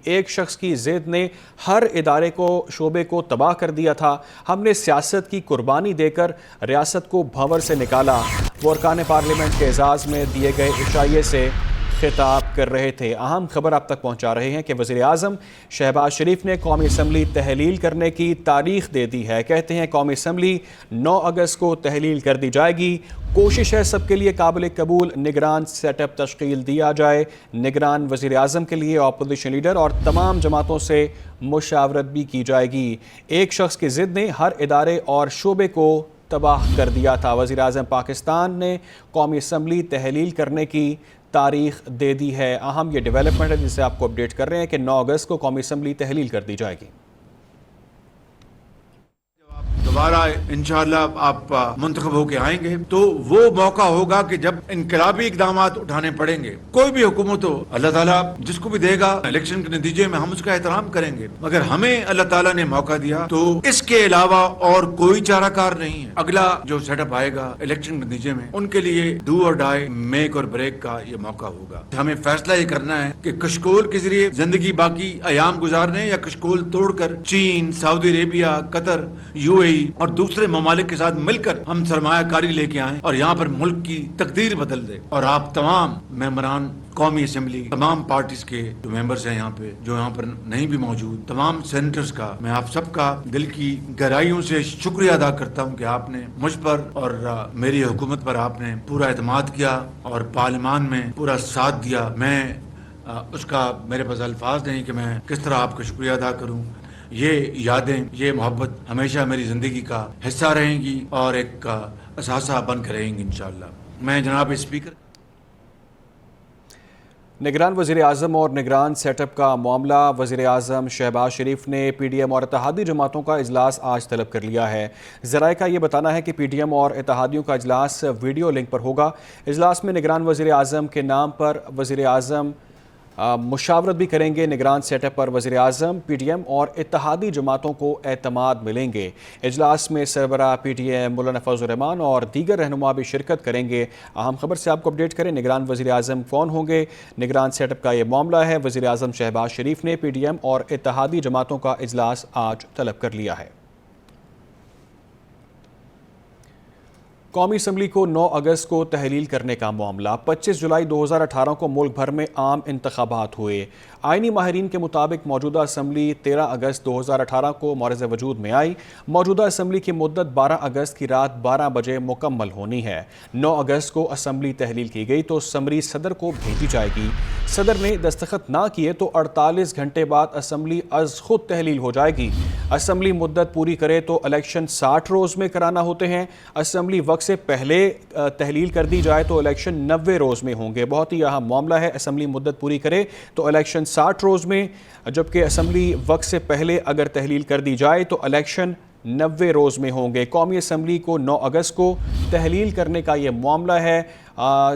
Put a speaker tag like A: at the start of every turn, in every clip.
A: ایک شخص کی ضد نے ہر ادارے کو شعبے کو تباہ کر دیا تھا۔ ہم نے سیاست کی قربانی دے کر ریاست کو بھنور سے نکالا۔ وہ ارکان پارلیمنٹ کے اعزاز میں دیے گئے عشائیے سے خطاب کر رہے تھے۔ اہم خبر آپ تک پہنچا رہے ہیں کہ وزیر اعظم شہباز شریف نے قومی اسمبلی تحلیل کرنے کی تاریخ دے دی ہے۔ کہتے ہیں قومی اسمبلی 9 اگست کو تحلیل کر دی جائے گی۔ کوشش ہے سب کے لیے قابل قبول نگران سیٹ اپ تشکیل دیا جائے۔ نگران وزیر اعظم کے لیے اپوزیشن لیڈر اور تمام جماعتوں سے مشاورت بھی کی جائے گی۔ ایک شخص کی ضد نے ہر ادارے اور شعبے کو تباہ کر دیا تھا۔ وزیر اعظم پاکستان نے قومی اسمبلی تحلیل کرنے کی تاریخ دے دی ہے۔ اہم یہ ڈیولپمنٹ ہے جسے آپ کو اپڈیٹ کر رہے ہیں کہ 9 اگست کو قومی اسمبلی تحلیل کر دی جائے گی۔
B: دوبارہ انشاءاللہ آپ منتخب ہو کے آئیں گے تو وہ موقع ہوگا کہ جب انقلابی اقدامات اٹھانے پڑیں گے۔ کوئی بھی حکومت ہو، اللہ تعالیٰ جس کو بھی دے گا الیکشن کے نتیجے میں ہم اس کا احترام کریں گے، مگر ہمیں اللہ تعالیٰ نے موقع دیا تو اس کے علاوہ اور کوئی چارہ کار نہیں ہے۔ اگلا جو سیٹ اپ آئے گا الیکشن کے نتیجے میں ان کے لیے ڈو اور ڈائی، میک اور بریک کا یہ موقع ہوگا۔ ہمیں فیصلہ یہ کرنا ہے کہ کشکول کے ذریعے زندگی باقی ایام گزارنے یا کشکول توڑ کر چین، سعودی عربیہ، قطر، UAE اور دوسرے ممالک کے ساتھ مل کر ہم سرمایہ کاری لے کے آئیں اور یہاں پر ملک کی تقدیر بدل دے۔ اور آپ تمام ممبران قومی اسمبلی، تمام پارٹیز کے جو ممبرز ہیں یہاں پہ، جو یہاں پر نہیں بھی موجود، تمام سینیٹرز کا میں آپ سب کا دل کی گہرائیوں سے شکریہ ادا کرتا ہوں کہ آپ نے مجھ پر اور میری حکومت پر آپ نے پورا اعتماد کیا اور پارلیمان میں پورا ساتھ دیا۔ میں اس کا میرے پاس الفاظ نہیں کہ میں کس طرح آپ کا شکریہ ادا کروں۔ یہ یادیں، یہ محبت ہمیشہ میری زندگی کا حصہ رہیں گی اور ایک اثاثہ بن کر رہیں گی انشاءاللہ۔ میں جناب اسپیکر،
A: نگران وزیر اعظم اور نگران سیٹ اپ کا معاملہ، وزیر اعظم شہباز شریف نے PDM اور اتحادی جماعتوں کا اجلاس آج طلب کر لیا ہے۔ ذرائع کا یہ بتانا ہے کہ PDM اور اتحادیوں کا اجلاس ویڈیو لنک پر ہوگا۔ اجلاس میں نگران وزیر اعظم کے نام پر وزیر اعظم مشاورت بھی کریں گے۔ نگران سیٹ اپ پر وزیر اعظم، PDM اور اتحادی جماعتوں کو اعتماد ملیں گے۔ اجلاس میں سربراہ PDM مولانا فضل الرحمان اور دیگر رہنما بھی شرکت کریں گے۔ اہم خبر سے آپ کو اپڈیٹ کریں، نگران وزیر اعظم کون ہوں گے؟ نگران سیٹ اپ کا یہ معاملہ ہے۔ وزیر اعظم شہباز شریف نے PDM اور اتحادی جماعتوں کا اجلاس آج طلب کر لیا ہے۔ قومی اسمبلی کو 9 اگست کو تحلیل کرنے کا معاملہ۔ 25 جولائی 2018 کو ملک بھر میں عام انتخابات ہوئے۔ آئینی ماہرین کے مطابق موجودہ اسمبلی 13 اگست 2018 کو معرض وجود میں آئی۔ موجودہ اسمبلی کی مدت 12 اگست کی رات 12 بجے مکمل ہونی ہے۔ 9 اگست کو اسمبلی تحلیل کی گئی تو سمری صدر کو بھیجی جائے گی۔ صدر نے دستخط نہ کیے تو 48 گھنٹے بعد اسمبلی از خود تحلیل ہو جائے گی۔ اسمبلی مدت پوری کرے تو الیکشن 60 روز میں کرانا ہوتے ہیں۔ اسمبلی وقت سے پہلے تحلیل کر دی جائے تو الیکشن 90 روز میں ہوں گے۔ بہت ہی اہم معاملہ ہے۔ اسمبلی مدت پوری کرے تو الیکشن 60 روز میں، جبکہ اسمبلی وقت سے پہلے اگر تحلیل کر دی جائے تو الیکشن 90 روز میں ہوں گے۔ قومی اسمبلی کو 9 اگست کو تحلیل کرنے کا یہ معاملہ ہے۔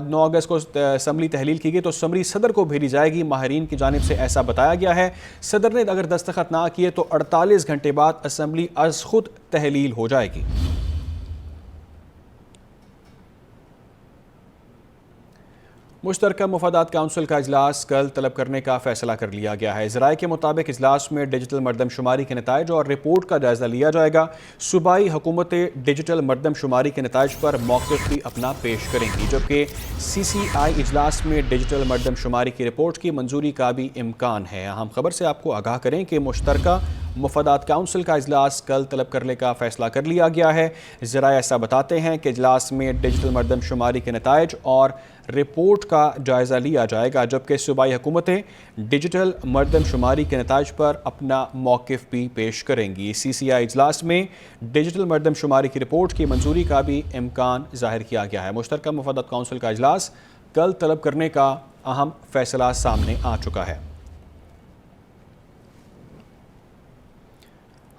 A: 9 اگست کو اسمبلی تحلیل کی گئی تو سمری صدر کو بھیجی جائے گی۔ ماہرین کی جانب سے ایسا بتایا گیا ہے۔ صدر نے اگر دستخط نہ کیے تو 48 گھنٹے بعد اسمبلی از خود تحلیل ہو جائے گی۔ مشترکہ مفادات کونسل کا اجلاس کل طلب کرنے کا فیصلہ کر لیا گیا ہے۔ ذرائع کے مطابق اجلاس میں ڈیجیٹل مردم شماری کے نتائج اور رپورٹ کا جائزہ لیا جائے گا۔ صوبائی حکومتیں ڈیجیٹل مردم شماری کے نتائج پر موقف بھی اپنا پیش کریں گی، جبکہ CCI اجلاس میں ڈیجیٹل مردم شماری کی رپورٹ کی منظوری کا بھی امکان ہے۔ اہم خبر سے آپ کو آگاہ کریں کہ مشترکہ مفادات کونسل کا اجلاس کل طلب کرنے کا فیصلہ کر لیا گیا ہے۔ ذرائع ایسا بتاتے ہیں کہ اجلاس میں ڈیجیٹل مردم شماری کے نتائج اور رپورٹ کا جائزہ لیا جائے گا، جبکہ صوبائی حکومتیں ڈیجیٹل مردم شماری کے نتائج پر اپنا موقف بھی پیش کریں گی۔ CCI اجلاس میں ڈیجیٹل مردم شماری کی رپورٹ کی منظوری کا بھی امکان ظاہر کیا گیا ہے۔ مشترکہ مفادات کونسل کا اجلاس کل طلب کرنے کا اہم فیصلہ سامنے آ چکا ہے۔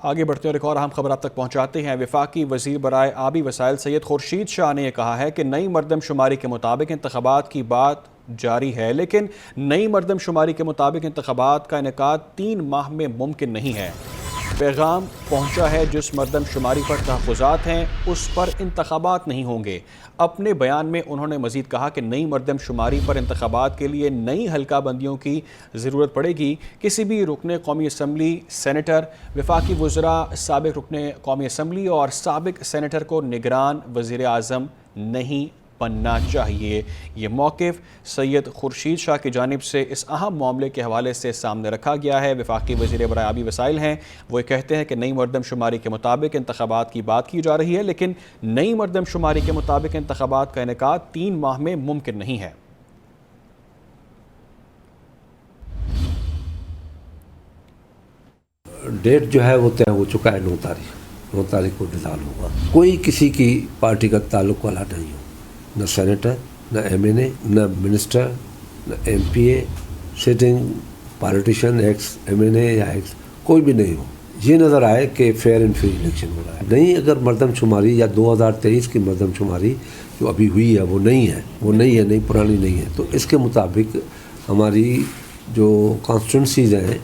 A: آگے بڑھتے ہیں اور ایک اور اہم خبر آپ تک پہنچاتے ہیں۔ وفاقی وزیر برائے آبی وسائل سید خورشید شاہ نے یہ کہا ہے کہ نئی مردم شماری کے مطابق انتخابات کی بات جاری ہے، لیکن نئی مردم شماری کے مطابق انتخابات کا انعقاد 3 ماہ میں ممکن نہیں ہے۔ پیغام پہنچا ہے، جس مردم شماری پر تحفظات ہیں اس پر انتخابات نہیں ہوں گے۔ اپنے بیان میں انہوں نے مزید کہا کہ نئی مردم شماری پر انتخابات کے لیے نئی حلقہ بندیوں کی ضرورت پڑے گی۔ کسی بھی رکن قومی اسمبلی، سینیٹر، وفاقی وزراء، سابق رکن قومی اسمبلی اور سابق سینیٹر کو نگران وزیر اعظم نہیں بننا چاہیے۔ یہ موقف سید خورشید شاہ کی جانب سے اس اہم معاملے کے حوالے سے سامنے رکھا گیا ہے۔ وفاقی وزیر برائے آبی وسائل ہیں، وہ کہتے ہیں کہ نئی مردم شماری کے مطابق انتخابات کی بات کی جا رہی ہے، لیکن نئی مردم شماری کے مطابق انتخابات کا انعقاد 3 ماہ میں ممکن نہیں ہے۔
C: ڈیٹ جو ہے وہ طے ہو چکا ہے، 9 تاریخ کو ڈیزالو ہوگا۔ کوئی کسی کی پارٹی کا تعلق والا نہیں ہو، نہ سینیٹر، نہ ایم این اے، نہ منسٹر، نہ M P A, sitting politician, ex M N A یا ایکس کوئی بھی نہیں ہو۔ یہ نظر آئے کہ فیئر اینڈ فری الیکشن ہو رہا ہے۔ نہیں، اگر مردم شماری یا 2023 کی مردم شماری جو ابھی ہوئی ہے وہ نہیں ہے، نہیں پرانی نہیں ہے، تو اس کے مطابق ہماری جو کانسٹیٹوئنسیز ہیں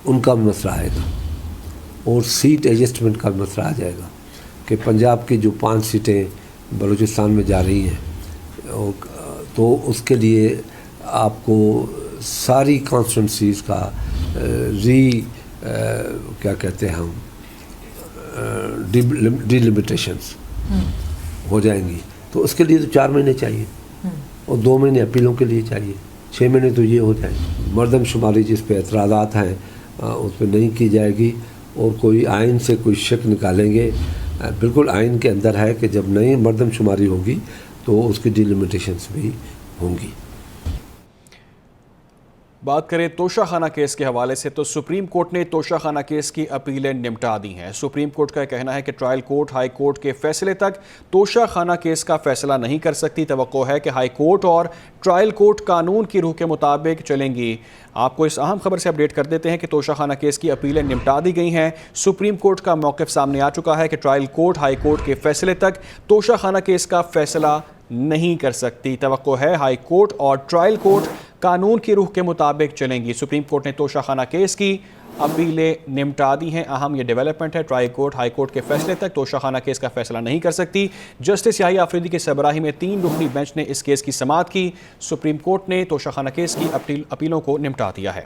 C: ان کا بھی مسئلہ آئے گا، اور سیٹ ایڈجسٹمنٹ کا بھی مسئلہ آ جائے گا کہ پنجاب کی جو 5 سیٹیں بلوچستان میں جا رہی ہیں، تو اس کے لیے آپ کو ساری کانسٹیٹوئنسیز کا کیا کہتے ہیں ہم ڈیلیمیٹیشنز ہو جائیں گی، تو اس کے لیے تو 4 مہینے چاہیے، اور 2 مہینے اپیلوں کے لیے چاہیے، 6 مہینے تو یہ ہو جائیں گے۔ مردم شماری جس پہ اعتراضات ہیں اس پہ نہیں کی جائے گی، اور کوئی آئین سے کوئی شک نکالیں گے، بالکل آئین کے اندر ہے کہ جب نئی مردم شماری ہوگی تو اس کی ڈیلیمیٹیشنز بھی ہوں گی۔
A: بات کریں توشہ خانہ کیس کے حوالے سے تو سپریم کورٹ نے توشہ خانہ کیس کی اپیلیں نمٹا دی ہیں۔ سپریم کورٹ کا کہنا ہے کہ ٹرائل کورٹ ہائی کورٹ کے فیصلے تک توشہ خانہ کیس کا فیصلہ نہیں کر سکتی۔ توقع ہے کہ ہائی کورٹ اور ٹرائل کورٹ قانون کی روح کے مطابق چلیں گی۔ آپ کو اس اہم خبر سے اپڈیٹ کر دیتے ہیں کہ توشہ خانہ کیس کی اپیلیں نمٹا دی گئی ہیں۔ سپریم کورٹ کا موقف سامنے آ چکا ہے کہ ٹرائل کورٹ ہائی کورٹ کے فیصلے تک توشہ خانہ کیس کا فیصلہ نہیں کر سکتی۔ توقع ہے ہائی کورٹ اور ٹرائل کورٹ قانون کی روح کے مطابق چلیں گی۔ سپریم کورٹ نے توشہ خانہ کیس کی اپیلیں نمٹا دی ہیں۔ اہم یہ ڈیولپمنٹ ہے، ٹرائل کورٹ ہائی کورٹ کے فیصلے تک توشہ خانہ کیس کا فیصلہ نہیں کر سکتی۔ جسٹس یحییٰ آفریدی کی سربراہی میں 3 رکنی بینچ نے اس کیس کی سماعت کی۔ سپریم کورٹ نے توشہ خانہ کیس کی اپیلوں کو نمٹا دیا ہے۔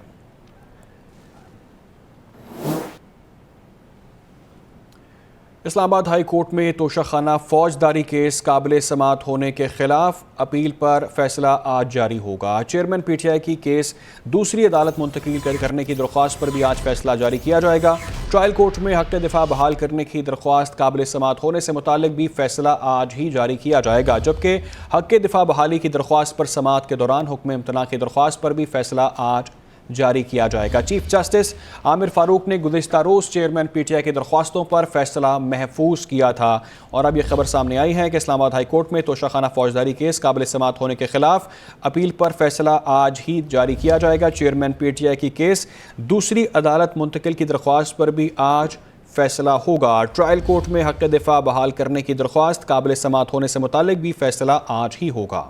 A: اسلام آباد ہائی کورٹ میں توشہ خانہ فوجداری کیس قابل سماعت ہونے کے خلاف اپیل پر فیصلہ آج جاری ہوگا۔ چیئرمین پی ٹی آئی کی کیس دوسری عدالت منتقل کرنے کی درخواست پر بھی آج فیصلہ جاری کیا جائے گا۔ ٹرائل کورٹ میں حق دفاع بحال کرنے کی درخواست قابل سماعت ہونے سے متعلق بھی فیصلہ آج ہی جاری کیا جائے گا، جبکہ حق دفاع بحالی کی درخواست پر سماعت کے دوران حکم امتناع کی درخواست پر بھی فیصلہ آج جاری کیا جائے گا۔ چیف جسٹس عامر فاروق نے گزشتہ روز چیئرمین پی ٹی آئی کی درخواستوں پر فیصلہ محفوظ کیا تھا، اور اب یہ خبر سامنے آئی ہے کہ اسلام آباد ہائی کورٹ میں توشہ خانہ فوجداری کیس قابل سماعت ہونے کے خلاف اپیل پر فیصلہ آج ہی جاری کیا جائے گا۔ چیئرمین پی ٹی آئی کی کیس دوسری عدالت منتقل کی درخواست پر بھی آج فیصلہ ہوگا۔ ٹرائل کورٹ میں حق دفاع بحال کرنے کی درخواست قابل سماعت ہونے سے متعلق بھی فیصلہ آج ہی ہوگا۔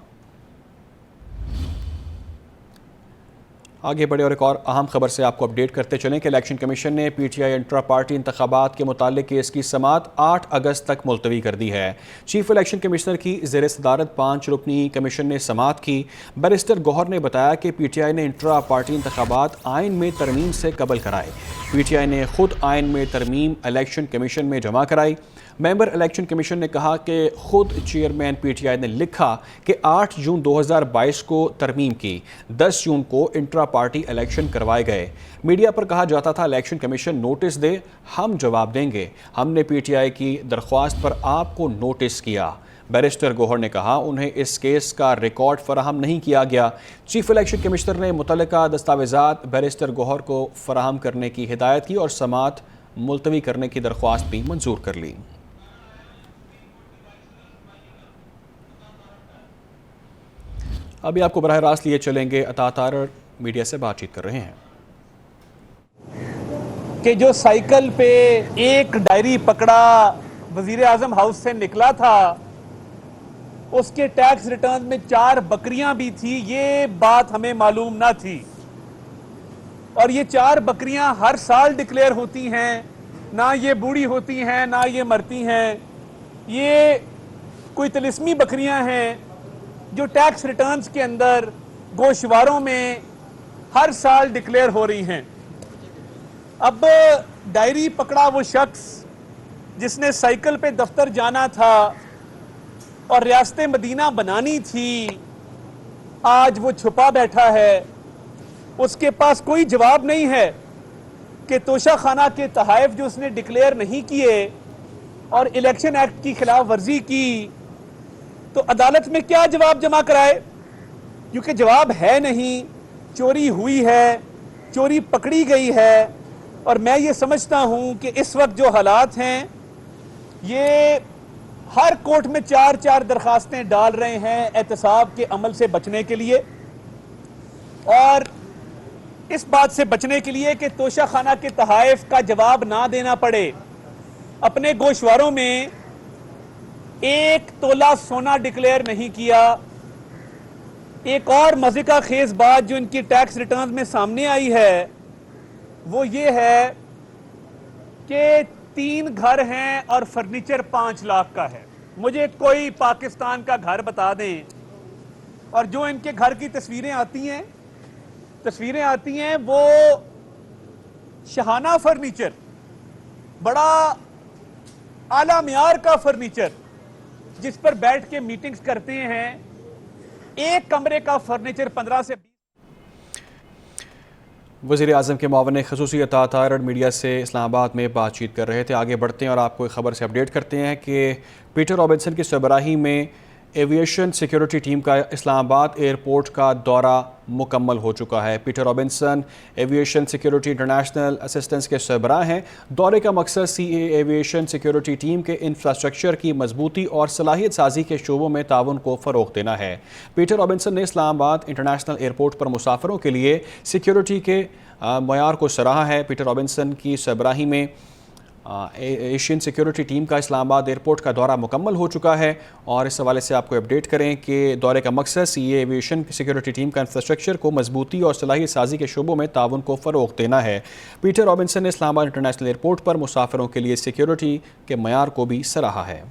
A: آگے بڑھے اور ایک اور اہم خبر سے آپ کو اپڈیٹ کرتے چلیں کہ الیکشن کمیشن نے P T I intra party انتخابات کے متعلق کیس کی سماعت 8 اگست تک ملتوی کر دی ہے۔ چیف الیکشن کمشنر کی زیر صدارت 5 رکنی کمیشن نے سماعت کی۔ بیرسٹر گوہر نے بتایا کہ پی ٹی آئی نے انٹرا پارٹی انتخابات آئین میں ترمیم سے قبل کرائے۔ پی ٹی آئی نے خود آئین میں ترمیم الیکشن کمیشن میں جمع کرائی۔ ممبر الیکشن کمیشن نے کہا کہ خود چیئرمین پی ٹی آئی نے لکھا کہ 8 جون 2022 کو ترمیم کی، 10 جون کو انٹرا پارٹی الیکشن کروائے گئے۔ میڈیا پر کہا جاتا تھا الیکشن کمیشن نوٹس دے، ہم جواب دیں گے۔ ہم نے پی ٹی آئی کی درخواست پر آپ کو نوٹس کیا۔ بیرسٹر گوہر نے کہا انہیں اس کیس کا ریکارڈ فراہم نہیں کیا گیا۔ چیف الیکشن کمشنر نے متعلقہ دستاویزات بیرسٹر گوہر کو فراہم کرنے کی ہدایت کی اور سماعت ملتوی کرنے کی درخواست بھی منظور کر لی۔ ابھی آپ کو براہ راست لیے چلیں گے، عطا تارڑ میڈیا سے بات چیت کر رہے ہیں
D: کہ جو سائیکل پہ ایک ڈائری پکڑا وزیر اعظم ہاؤس سے نکلا تھا، اس کے ٹیکس ریٹرن میں 4 بکریاں بھی تھی، یہ بات ہمیں معلوم نہ تھی۔ اور یہ 4 بکریاں ہر سال ڈکلیئر ہوتی ہیں، نہ یہ بوڑھی ہوتی ہیں نہ یہ مرتی ہیں، یہ کوئی طلسمی بکریاں ہیں جو ٹیکس ریٹرنز کے اندر گوشواروں میں ہر سال ڈکلیئر ہو رہی ہیں۔ اب ڈائری پکڑا وہ شخص جس نے سائیکل پہ دفتر جانا تھا اور ریاست مدینہ بنانی تھی، آج وہ چھپا بیٹھا ہے، اس کے پاس کوئی جواب نہیں ہے کہ توشہ خانہ کے تحائف جو اس نے ڈکلیئر نہیں کیے اور الیکشن ایکٹ کی خلاف ورزی کی تو عدالت میں کیا جواب جمع کرائے، کیونکہ جواب ہے نہیں، چوری ہوئی ہے، چوری پکڑی گئی ہے۔ اور میں یہ سمجھتا ہوں کہ اس وقت جو حالات ہیں یہ ہر کورٹ میں 4 درخواستیں ڈال رہے ہیں احتساب کے عمل سے بچنے کے لیے، اور اس بات سے بچنے کے لیے کہ توشہ خانہ کے تحائف کا جواب نہ دینا پڑے۔ اپنے گوشواروں میں 1 تولہ سونا ڈکلیئر نہیں کیا۔ ایک اور مضحکہ خیز بات جو ان کی ٹیکس ریٹرنز میں سامنے آئی ہے وہ یہ ہے کہ 3 گھر ہیں اور فرنیچر 5 لاکھ کا ہے۔ مجھے کوئی پاکستان کا گھر بتا دیں، اور جو ان کے گھر کی تصویریں آتی ہیں وہ شہانہ فرنیچر، بڑا اعلیٰ معیار کا فرنیچر جس پر بیٹھ کے میٹنگز کرتے ہیں، ایک کمرے کا فرنیچر 15 سے 20۔
A: وزیر اعظم کے معاون خصوصی اطاعت آئرڈ میڈیا سے اسلام آباد میں بات چیت کر رہے تھے۔ آگے بڑھتے ہیں اور آپ کو ایک خبر سے اپڈیٹ کرتے ہیں کہ پیٹر رابنسن کی سربراہی میں ایویشن سیکیورٹی ٹیم کا اسلام آباد ایئرپورٹ کا دورہ مکمل ہو چکا ہے۔ Peter Robinson aviation security international assistance کے سربراہ ہیں۔ دورے کا مقصد C A aviation security team کے انفراسٹرکچر کی مضبوطی اور صلاحیت سازی کے شعبوں میں تعاون کو فروغ دینا ہے۔ پیٹر رابنسن نے اسلام آباد انٹرنیشنل ایئرپورٹ پر مسافروں کے لیے سیکیورٹی کے معیار کو سراہا ہے۔ پیٹر رابنسن کی سربراہی میں ایشین سیکیورٹی ٹیم کا اسلام آباد ایئرپورٹ کا دورہ مکمل ہو چکا ہے، اور اس حوالے سے آپ کو اپڈیٹ کریں کہ دورے کا مقصد C A aviation security team کا انفراسٹرکچر کو مضبوطی اور صلاحیت سازی کے شعبوں میں تعاون کو فروغ دینا ہے۔ پیٹر رابنسن نے اسلام آباد انٹرنیشنل ایئرپورٹ پر مسافروں کے لیے سیکیورٹی کے معیار کو بھی سراہا ہے۔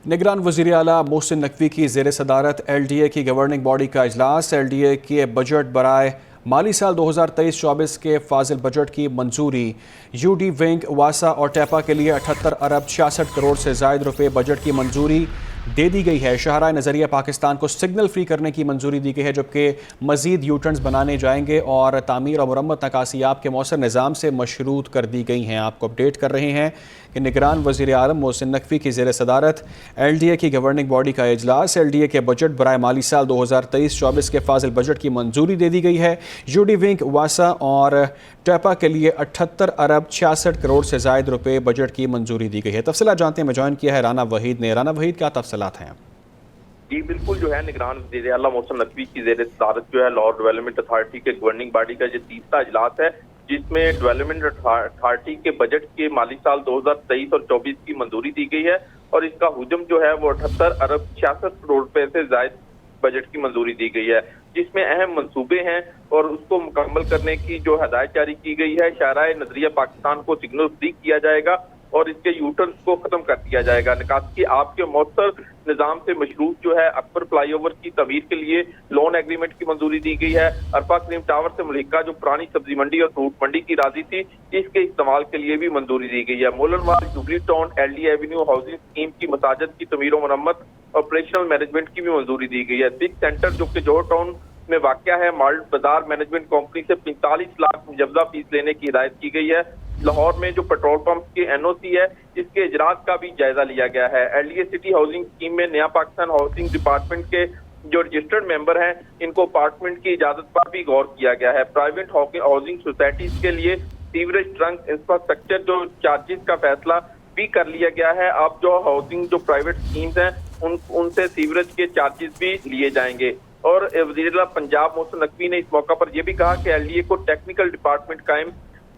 A: نگران وزیر اعلیٰ محسن نقوی کی زیر صدارت ایل ڈی اے کی گورننگ باڈی کا اجلاس۔ ایل ڈی اے کے بجٹ برائے مالی سال 2023-24 کے فاضل بجٹ کی منظوری۔ یو ڈی ونگ، واسا اور ٹیپا کے لیے 78 ارب 66 کروڑ سے زائد روپے بجٹ کی منظوری دے دی گئی ہے۔ شاہراہ نظریہ پاکستان کو سگنل فری کرنے کی منظوری دی گئی ہے، جبکہ مزید یو ٹرنز بنانے جائیں گے اور تعمیر اور مرمت نکاسیاب کے مؤثر نظام سے مشروط کر دی گئی ہیں۔ آپ کو اپڈیٹ کر رہے ہیں کہ نگران وزیر اعظم محسن نقوی کی زیر صدارت ایل ڈی اے کی گورننگ باڈی کا اجلاس۔ ایل ڈی اے کے بجٹ برائے مالی سال 2023-24 کے فاضل بجٹ کی منظوری دے دی گئی ہے۔ یو ڈی ونگ، واسا اور ٹیپا کے لیے 78 ارب 66 کروڑ سے زائد روپے بجٹ کی منظوری دی گئی ہے۔ تفصیلات جانتے ہیں، میں جوائن کیا ہے رانا وحید نے۔ رانا وحید، کیا تفصیلات ہیں؟
E: جی بالکل، جو ہے نگران وزیر اعلیٰ محسن نقوی کی زیر صدارت جو ہے لاہور ڈیولپمنٹ اتھارٹی کے گورننگ باڈی کا یہ 30واں اجلاس ہے، جس میں ڈیولپمنٹ اتھارٹی کے بجٹ کے مالی سال 2023 اور 24 کی منظوری دی گئی ہے، اور اس کا حجم جو ہے وہ 78 ارب 66 کروڑ روپے سے زائد بجٹ کی منظوری دی گئی ہے، جس میں اہم منصوبے ہیں اور اس کو مکمل کرنے کی جو ہدایت جاری کی گئی ہے۔ شاہراہ نظریہ پاکستان کو سگنل فری کیا جائے گا اور اس کے یوٹرنز کو ختم کر دیا جائے گا۔ نکاسی آپ کے مؤثر نظام سے مشروط جو ہے اکبر فلائی اوور کی تعمیر کے لیے لون ایگریمنٹ کی منظوری دی گئی ہے۔ عرفہ کریم ٹاور سے ملحقہ جو پرانی سبزی منڈی اور فروٹ منڈی کی اراضی تھی، اس کے استعمال کے لیے بھی منظوری دی گئی ہے۔ مولن وال، jubilee town, L D avenue housing scheme کی مساجد کی تعمیر و مرمت آپریشنل مینجمنٹ کی بھی منظوری دی گئی ہے۔ سکھ سینٹر جو کہ جوہر ٹاؤن میں واقع ہے، مالٹ بازار مینجمنٹ کمپنی سے 45 لاکھ مجوزہ فیس لینے کی ہدایت کی گئی ہے۔ لاہور میں جو پیٹرول پمپ کے این او سی ہے، اس کے اجراءات کا بھی جائزہ لیا گیا ہے۔ L D A city housing scheme میں نیا پاکستان ہاؤسنگ ڈپارٹمنٹ کے جو رجسٹرڈ ممبر ہیں، ان کو اپارٹمنٹ کی اجازت پر بھی غور کیا گیا ہے۔ پرائیویٹ ہاؤسنگ سوسائٹیز کے لیے سیوریج ٹرنک انفراسٹرکچر جو چارجز کا فیصلہ بھی کر لیا گیا ہے۔ اب جو ہاؤسنگ جو پرائیویٹ اسکیمز ہیں ان سے سیوریج کے چارجز بھی لیے جائیں گے۔ اور وزیر اعلیٰ پنجاب محسن نقوی نے اس موقع پر یہ بھی کہا کہ ایل ڈی اے کو ٹیکنیکل ڈپارٹمنٹ قائم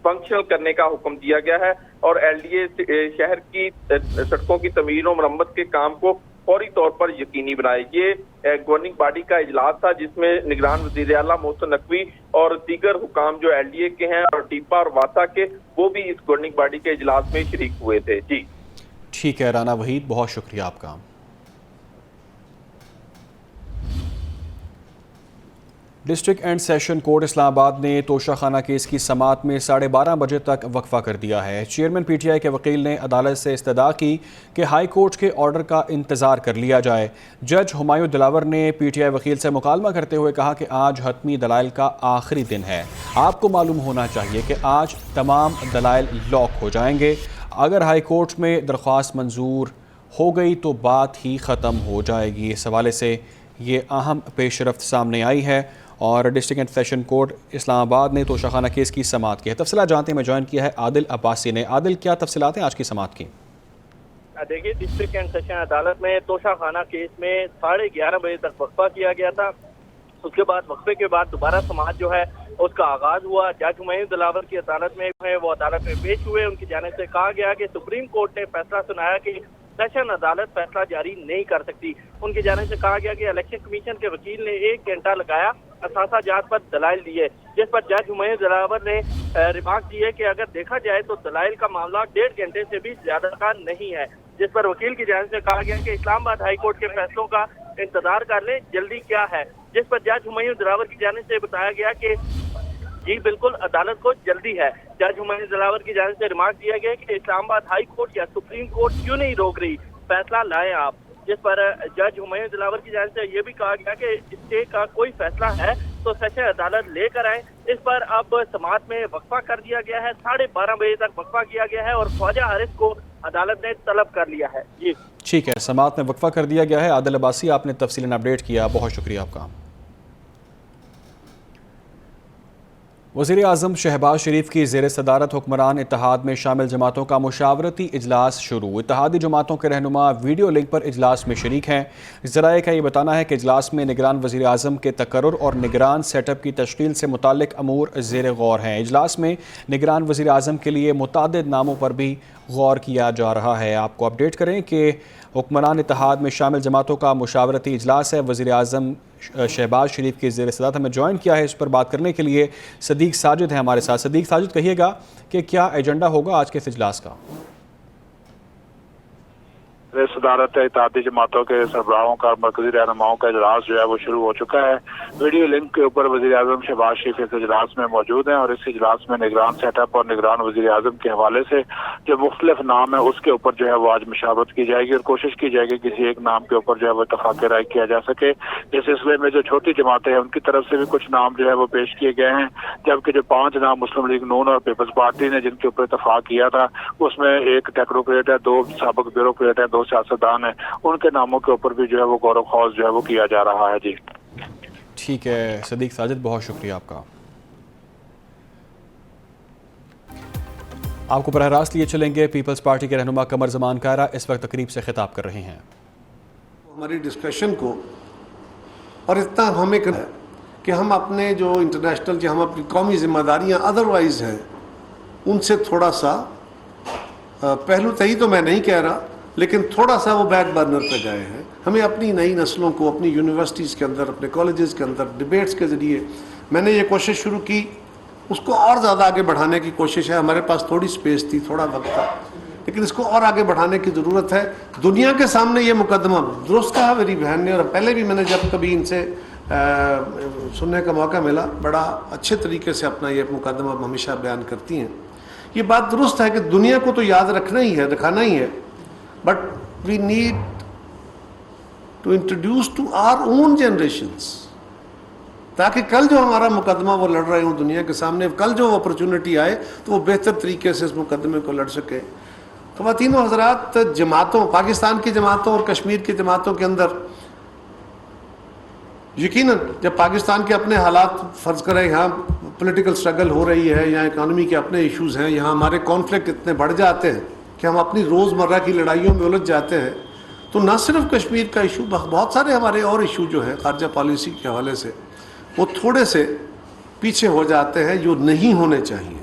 E: فنکشنل کرنے کا حکم دیا گیا ہے اور ایل ڈی اے شہر کی سڑکوں کی تعمیر و مرمت کے کام کو فوری طور پر یقینی بنائے. یہ گورننگ باڈی کا اجلاس تھا جس میں نگران وزیر اعلیٰ محسن نقوی اور دیگر حکام جو ایل ڈی اے کے ہیں اور ٹیپا اور واسا کے وہ بھی اس گورننگ باڈی کے اجلاس میں شریک ہوئے تھے. جی
A: ٹھیک ہے رانا وحید، بہت شکریہ آپ کا. ڈسٹرکٹ اینڈ سیشن کورٹ اسلام آباد نے توشہ خانہ کیس کی سماعت میں 12:30 بجے تک وقفہ کر دیا ہے. چیئرمین پی ٹی آئی کے وکیل نے عدالت سے استدعا کی کہ ہائی کورٹ کے آرڈر کا انتظار کر لیا جائے. جج ہمایوں دلاور نے پی ٹی آئی وکیل سے مکالمہ کرتے ہوئے کہا کہ آج حتمی دلائل کا آخری دن ہے. آپ کو معلوم ہونا چاہیے کہ آج تمام دلائل لاک ہو جائیں گے. اگر ہائی کورٹ میں درخواست منظور ہو گئی تو بات ہی ختم ہو جائے گی. اس حوالے سے یہ اہم پیش رفت سامنے آئی ہے اور ڈسٹرکٹ اینڈ سیشن کورٹ اسلام آباد نے توشہ خانہ کیس کی سماعت کی ہے. تفصیلات جانتے میں جوائن کیا ہے عادل عباسی نے. عادل، کیا تفصیلات ہیں آج کی سماعت کی؟
F: دیکھیے، ڈسٹرکٹ اینڈ سیشن عدالت میں توشہ خانہ کیس میں 11:30 بجے تک وقفہ کیا گیا تھا. اس کے بعد وقفے کے بعد دوبارہ سماعت جو ہے اس کا آغاز ہوا. جج ہمایوں دلاور کی عدالت میں وہ عدالت میں پیش ہوئے. ان کی جانب سے کہا گیا کہ سپریم کورٹ نے فیصلہ سنایا کہ سیشن عدالت فیصلہ جاری نہیں کر سکتی. ان کی جانب سے کہا گیا کہ الیکشن کمیشن کے وکیل نے 1 گھنٹہ لگایا، اثاثہ جات پر دلائل دیے، جس پر جج ہمایوں دلاور نے ریمارک دیے کہ اگر دیکھا جائے تو دلائل کا معاملہ 1.5 گھنٹے سے بھی زیادہ کا نہیں ہے. جس پر وکیل کی جانب سے کہا گیا کہ اسلام آباد ہائی کورٹ کے فیصلوں کا انتظار کر لیں، جلدی کیا ہے. جس پر جج ہمایوں دلاور کی جانب سے بتایا گیا کہ جی بالکل عدالت کو جلدی ہے. جج ہمایوں دلاور کی جانب سے ریمارک دیا گیا کہ اسلام آباد ہائی کورٹ یا سپریم کورٹ کیوں نہیں روک رہی، فیصلہ لائیں آپ. جس پر جج ہمایوں دلاور کی جانب سے یہ بھی کہا گیا کہ اسٹے کا کوئی فیصلہ ہے تو سیشن عدالت لے کر آئیں. اس پر اب سماعت میں وقفہ کر دیا گیا ہے. 12:30 بجے تک وقفہ کیا گیا ہے اور خواجہ حارث کو عدالت نے طلب کر لیا ہے. جی
A: ٹھیک ہے، سماعت میں وقفہ کر دیا گیا ہے. عادل عباسی، آپ نے تفصیلاً اپڈیٹ کیا، بہت شکریہ آپ کا. وزیر اعظم شہباز شریف کی زیر صدارت حکمران اتحاد میں شامل جماعتوں کا مشاورتی اجلاس شروع. اتحادی جماعتوں کے رہنما ویڈیو لنک پر اجلاس میں شریک ہیں. ذرائع کا یہ بتانا ہے کہ اجلاس میں نگران وزیر اعظم کے تقرر اور نگران سیٹ اپ کی تشکیل سے متعلق امور زیر غور ہیں. اجلاس میں نگران وزیر اعظم کے لیے متعدد ناموں پر بھی غور کیا جا رہا ہے. آپ کو اپڈیٹ کریں کہ حکمران اتحاد میں شامل جماعتوں کا مشاورتی اجلاس ہے. وزیر اعظم شہباز شریف کی زیر صدارت ہمیں جوائن کیا ہے اس پر بات کرنے کے لیے صدیق ساجد ہیں ہمارے ساتھ. صدیق ساجد، کہیے گا کہ کیا ایجنڈا ہوگا آج کے اس اجلاس کا؟
G: صدارت اتحادی جماعتوں کے سربراہوں کا مرکزی رہنماؤں کا اجلاس جو ہے وہ شروع ہو چکا ہے. ویڈیو لنک کے اوپر وزیر اعظم شہباز شریف اس اجلاس میں موجود ہیں اور اس اجلاس میں نگران سیٹ اپ اور نگران وزیر اعظم کے حوالے سے جو مختلف نام ہیں اس کے اوپر جو ہے وہ آج مشاورت کی جائے گی اور کوشش کی جائے گی کسی ایک نام کے اوپر جو ہے وہ اتفاق رائے کیا جا سکے. اس سلسلے میں جو چھوٹی جماعتیں ہیں ان کی طرف سے بھی کچھ نام جو ہے وہ پیش کیے گئے ہیں، جبکہ جو 5 نام مسلم لیگ نون اور پیپلز پارٹی نے جن کے اوپر اتفاق کیا تھا اس میں ایک ٹیکنوکریٹ ہے، 2 سابق بیوروکریٹ ہیں، 2 سیاستدان ہیں. ان کے ناموں کے اوپر بھی جو ہے وہ غور و خوض جو ہے وہ کیا جا رہا ہے. جی
A: ٹھیک ہے صدیق ساجد، بہت شکریہ آپ کا. آپ کو براہ راست لیے چلیں گے. پیپلز پارٹی کے رہنما قمر زمان کائرہ اس وقت تقریب سے خطاب کر رہے ہیں.
H: ہماری ڈسکشن کو اور اتنا ہمیں ہے کہ ہم اپنے جو انٹرنیشنل جو ہم اپنی قومی ذمہ داریاں ادروائز ہیں ان سے تھوڑا سا پہلو تہی تو میں نہیں کہہ رہا لیکن تھوڑا سا وہ بیک برنر پہ گئے ہیں. ہمیں اپنی نئی نسلوں کو اپنی یونیورسٹیز کے اندر، اپنے کالجز کے اندر ڈیبیٹس کے ذریعے میں نے یہ کوشش شروع کی، اس کو اور زیادہ آگے بڑھانے کی کوشش ہے. ہمارے پاس تھوڑی سپیس تھی، تھوڑا وقت تھا، لیکن اس کو اور آگے بڑھانے کی ضرورت ہے. دنیا کے سامنے یہ مقدمہ درست کہا میری بہن نے، اور پہلے بھی میں نے جب کبھی ان سے سننے کا موقع ملا بڑا اچھے طریقے سے اپنا یہ مقدمہ ہمیشہ بیان کرتی ہیں. یہ بات درست ہے کہ دنیا کو تو یاد رکھنا ہی ہے، دکھانا ہی ہے، but we need to introduce to our own generations تاکہ کل جو ہمارا مقدمہ وہ لڑ رہے ہوں دنیا کے سامنے، کل جو اپرچونٹی آئے تو وہ بہتر طریقے سے اس مقدمے کو لڑ سکے. خواتین و حضرات، جماعتوں، پاکستان کی جماعتوں اور کشمیر کی جماعتوں کے اندر یقیناً جب پاکستان کے اپنے حالات فرض کریں، یہاں پولیٹیکل سٹرگل ہو رہی ہے، یہاں اکانومی کے اپنے ایشوز ہیں، یہاں ہمارے کانفلکٹ اتنے بڑھ جاتے ہیں کہ ہم اپنی روزمرہ کی لڑائیوں میں الجھ جاتے ہیں، تو نہ صرف کشمیر کا ایشو، بہت سارے ہمارے اور ایشو جو ہیں خارجہ پالیسی کے حوالے سے وہ تھوڑے سے پیچھے ہو جاتے ہیں جو نہیں ہونے چاہیے.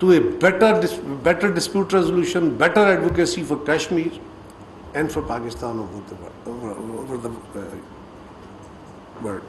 H: to a better dispute resolution, better advocacy for Kashmir and for Pakistan over the world.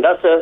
I: 10